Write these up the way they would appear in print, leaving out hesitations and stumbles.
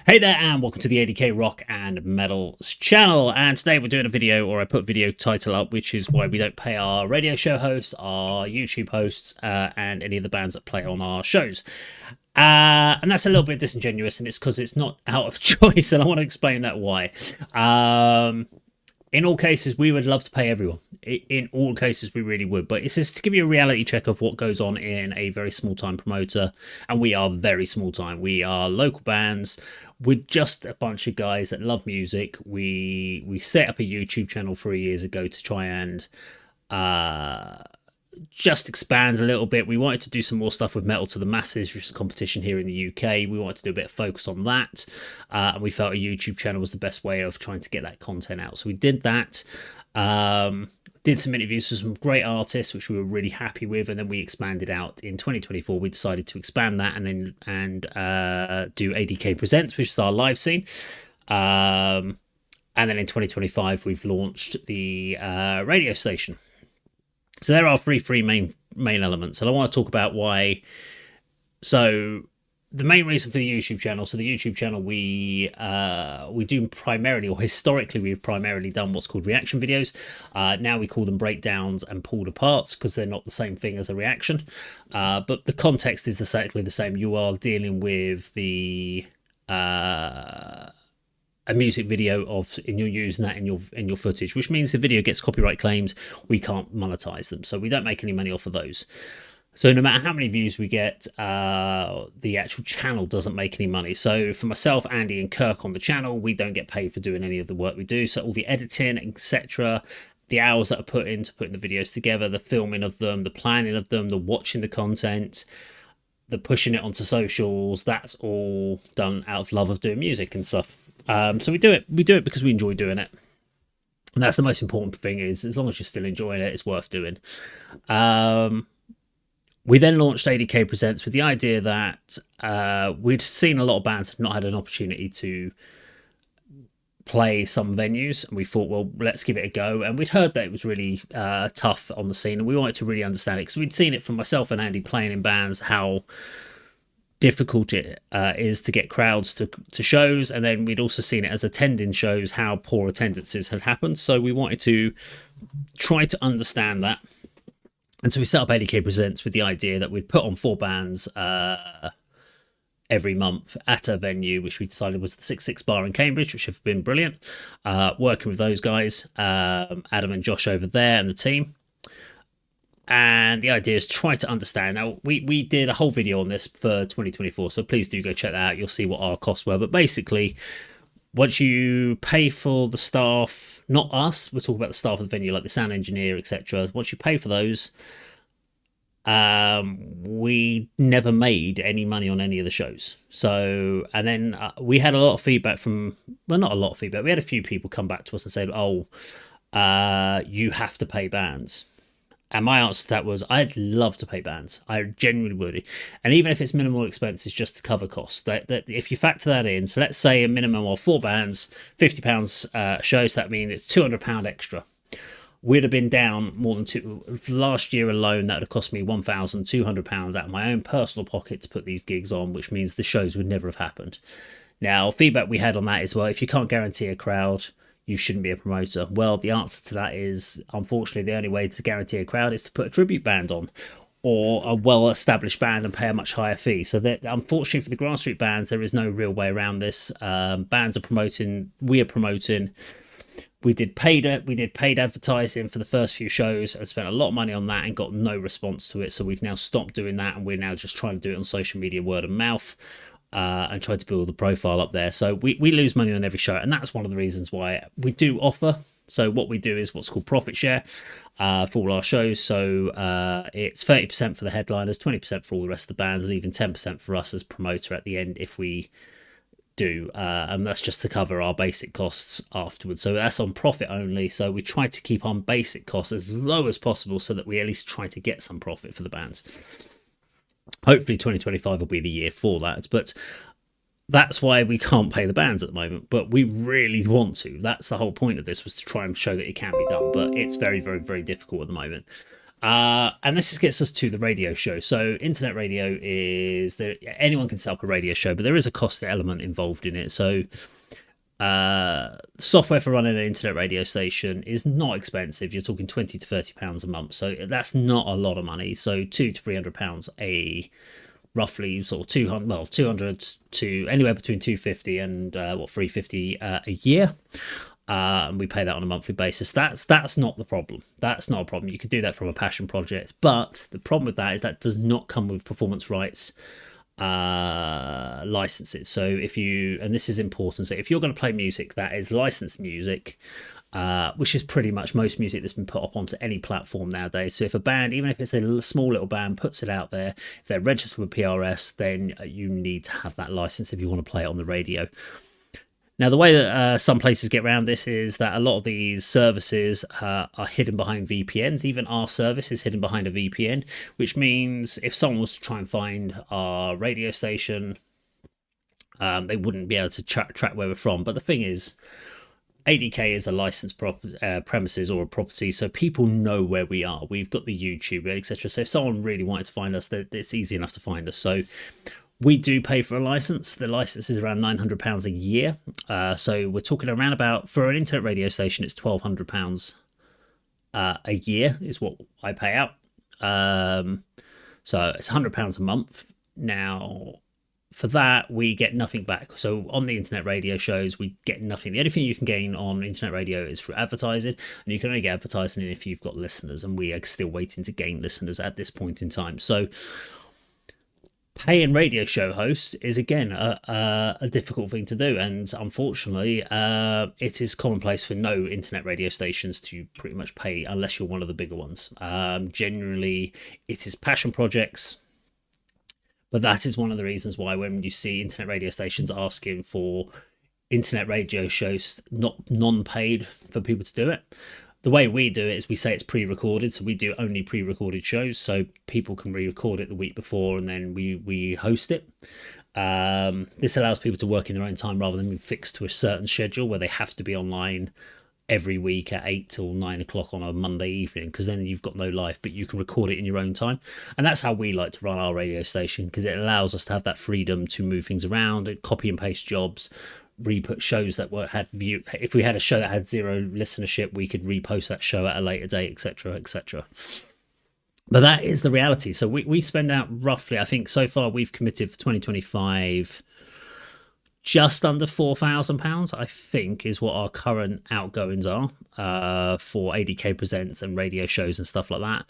Hey there and welcome to the A.D.K Rock and Metals channel, and today we're doing a video, or I put video title up, which is why we don't pay our radio show hosts, our YouTube hosts, and any of the bands that play on our shows. And that's a little bit disingenuous, and it's because it's not out of choice, and I want to explain that why. In all cases, we would love to pay everyone. In all cases, we really would. But it's just to give you a reality check of what goes on in a very small-time promoter. And we are very small-time. We are local bands. We're just a bunch of guys that love music. We set up a YouTube channel 3 years ago to try and just expand a little bit. We wanted to do some more stuff with Metal to the Masses, which is competition here in the UK. We wanted to do a bit of focus on that, and we felt a YouTube channel was the best way of trying to get that content out. So we did that. Did some interviews with some great artists, which we were really happy with, and then we expanded out in 2024. We decided to expand that and do A.D.K Presents, which is our live scene. And then in 2025, we've launched the radio station. So there are three main elements, and I want to talk about why. So the main reason for the YouTube channel. So the YouTube channel, we do primarily, or historically, we've primarily done what's called reaction videos. Now we call them breakdowns and pulled aparts because they're not the same thing as a reaction. But the context is exactly the same. You are dealing with the a music video of, and you're using that in your footage, which means the video gets copyright claims. We can't monetize them, so we don't make any money off of those. So no matter how many views we get, the actual channel doesn't make any money. So for myself, Andy, and Kirk on the channel, we don't get paid for doing any of the work we do. So all the editing, etc., the hours that are put into putting the videos together, the filming of them, the planning of them, the watching the content, the pushing it onto socials, that's all done out of love of doing music and stuff. So we do it because we enjoy doing it. And that's the most important thing, is as long as you're still enjoying it, it's worth doing. We then launched A.D.K Presents with the idea that we'd seen a lot of bands have not had an opportunity to play some venues, and we thought, well, let's give it a go. And we'd heard that it was really tough on the scene, and we wanted to really understand it because we'd seen it from myself and Andy playing in bands, how difficult it is to get crowds to shows, and then we'd also seen it as attending shows, how poor attendances had happened. So we wanted to try to understand that, and so we set up A.D.K Presents with the idea that we'd put on 4 bands every month at a venue, which we decided was the 66 Bar in Cambridge, which have been brilliant. Working with those guys, Adam and Josh over there, and the team. And the idea is to try to understand. Now, we did a whole video on this for 2024, so please do go check that out. You'll see what our costs were. But basically, once you pay for the staff, not us, we're talking about the staff of the venue, like the sound engineer, etc. Once you pay for those, we never made any money on any of the shows. So, and then we had a lot of feedback from, well, not a lot of feedback. We had a few people come back to us and said, oh, you have to pay bands. And my answer to that was, I'd love to pay bands. I genuinely would. And even if it's minimal expenses just to cover costs, that if you factor that in, so let's say a minimum of 4 bands, £50 shows, that means it's £200 extra. We'd have been down more than last year alone. That would have cost me £1,200 out of my own personal pocket to put these gigs on, which means the shows would never have happened. Now, feedback we had on that is, well, if you can't guarantee a crowd, you shouldn't be a promoter. Well, the answer to that is, unfortunately, the only way to guarantee a crowd is to put a tribute band on, or a well-established band, and pay a much higher fee. So that, unfortunately, for the grassroots bands, there is no real way around this. Bands are promoting, we are promoting. We did paid advertising for the first few shows. I spent a lot of money on that and got no response to it. So we've now stopped doing that, and we're now just trying to do it on social media, word of mouth. And try to build the profile up there. So we lose money on every show, and that's one of the reasons why we do offer. So what we do is what's called profit share for all our shows. So it's 30% for the headliners, 20% for all the rest of the bands, and even 10% for us as promoter at the end if we do. And that's just to cover our basic costs afterwards. So that's on profit only. So we try to keep our basic costs as low as possible so that we at least try to get some profit for the bands. Hopefully 2025 will be the year for that, but that's why we can't pay the bands at the moment, but we really want to. That's the whole point of this, was to try and show that it can be done, but it's very, very, very difficult at the moment. And this gets us to the radio show. So internet radio is there, anyone can set up a radio show, but there is a cost element involved in it. So software for running an internet radio station is not expensive. You're talking £20 to £30 a month, so that's not a lot of money. So £200 to £300 a roughly sort of 200, well, 200 to anywhere between 250 and 350 a year. And we pay that on a monthly basis. That's not the problem. That's not a problem. You could do that from a passion project, but the problem with that is that does not come with performance rights licenses. So if you, and this is important, so if you're going to play music that is licensed music, which is pretty much most music that's been put up onto any platform nowadays. So if a band, even if it's a small little band, puts it out there, if they're registered with PRS, then you need to have that license if you want to play it on the radio. Now, the way that some places get around this is that a lot of these services are hidden behind VPNs. Even our service is hidden behind a VPN, which means if someone was to try and find our radio station, they wouldn't be able to track where we're from. But the thing is, A.D.K is a licensed premises or a property, so people know where we are. We've got the YouTube, etc. So if someone really wanted to find us, it's easy enough to find us. So we do pay for a license. The license is around £900 a year. So we're talking around about, for an internet radio station, it's £1,200 a year is what I pay out. So it's £100 a month. Now, for that, we get nothing back. So on the internet radio shows, we get nothing. The only thing you can gain on internet radio is through advertising, and you can only get advertising if you've got listeners, and we are still waiting to gain listeners at this point in time. So paying radio show hosts is again a difficult thing to do, and unfortunately it is commonplace for no internet radio stations to pretty much pay unless you're one of the bigger ones. Generally it is passion projects, but that is one of the reasons why when you see internet radio stations asking for internet radio shows not non-paid for people to do it, the way we do it is we say it's pre-recorded, so we do only pre-recorded shows, so people can re-record it the week before and then we host it. This allows people to work in their own time rather than being fixed to a certain schedule where they have to be online every week at 8 till 9 o'clock on a Monday evening, because then you've got no life, but you can record it in your own time. And that's how we like to run our radio station, because it allows us to have that freedom to move things around, copy and paste jobs, re-put shows that had view. If we had a show that had 0 listenership, we could repost that show at a later date, etc., etc. But that is the reality. So we spend out roughly, I think so far we've committed for 2025 just under £4,000, I think, is what our current outgoings are for A.D.K Presents and radio shows and stuff like that,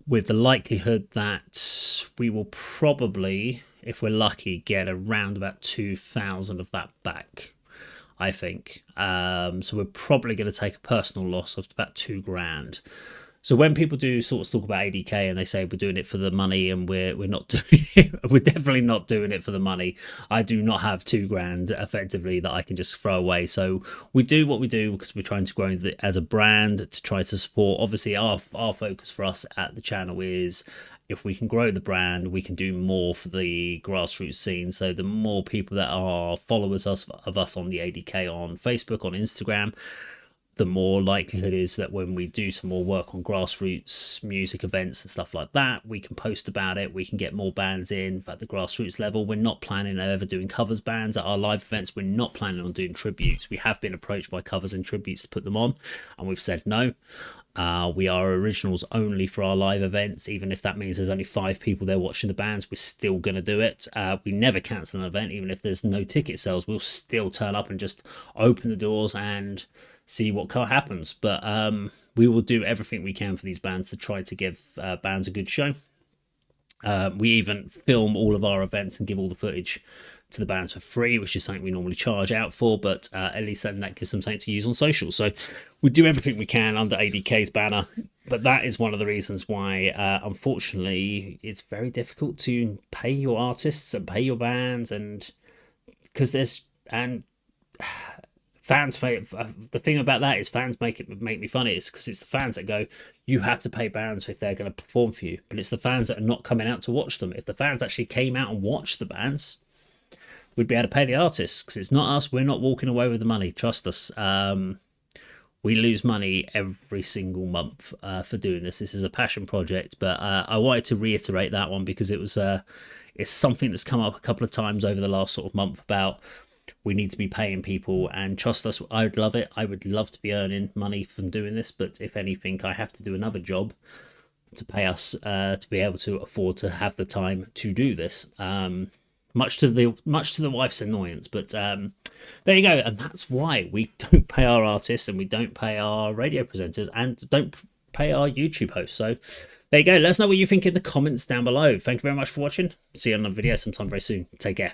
with the likelihood that we will probably, if we're lucky, get around about 2,000 of that back, I think. So we're probably going to take a personal loss of about £2,000. So when people do sort of talk about A.D.K and they say we're doing it for the money, and we're not doing it, we're definitely not doing it for the money. I do not have £2,000 effectively that I can just throw away. So we do what we do because we're trying to grow as a brand to try to support. Obviously, our focus for us at the channel is, if we can grow the brand, we can do more for the grassroots scene. So the more people that are followers of us on the A.D.K on Facebook, on Instagram, the more likelihood is that when we do some more work on grassroots music events and stuff like that, we can post about it, we can get more bands in at the grassroots level. We're not planning on ever doing covers bands at our live events. We're not planning on doing tributes. We have been approached by covers and tributes to put them on, and we've said no. We are originals only for our live events. Even if that means there's only 5 people there watching the bands, we're still going to do it. We never cancel an event. Even if there's no ticket sales, we'll still turn up and just open the doors and see what happens. But we will do everything we can for these bands to try to give bands a good show. We even film all of our events and give all the footage to the bands for free, which is something we normally charge out for, but at least then that gives them something to use on social. So we do everything we can under A.D.K's banner, but that is one of the reasons why unfortunately it's very difficult to pay your artists and pay your bands, and because fans, the thing about that is fans make me funny. It's because it's the fans that go, you have to pay bands if they're going to perform for you, but it's the fans that are not coming out to watch them. If the fans actually came out and watched the bands, we'd be able to pay the artists, because it's not us. We're not walking away with the money. Trust us. we lose money every single month for doing this. This is a passion project, but I wanted to reiterate that one because it's something that's come up a couple of times over the last sort of month about we need to be paying people, and trust us, I would love it. I would love to be earning money from doing this, but if anything, I have to do another job to pay us to be able to afford to have the time to do this. Much to the wife's annoyance, but there you go, and that's why we don't pay our artists and we don't pay our radio presenters and don't pay our YouTube hosts. So there you go. Let us know what you think in the comments down below. Thank you very much for watching. See you on another video sometime very soon. Take care.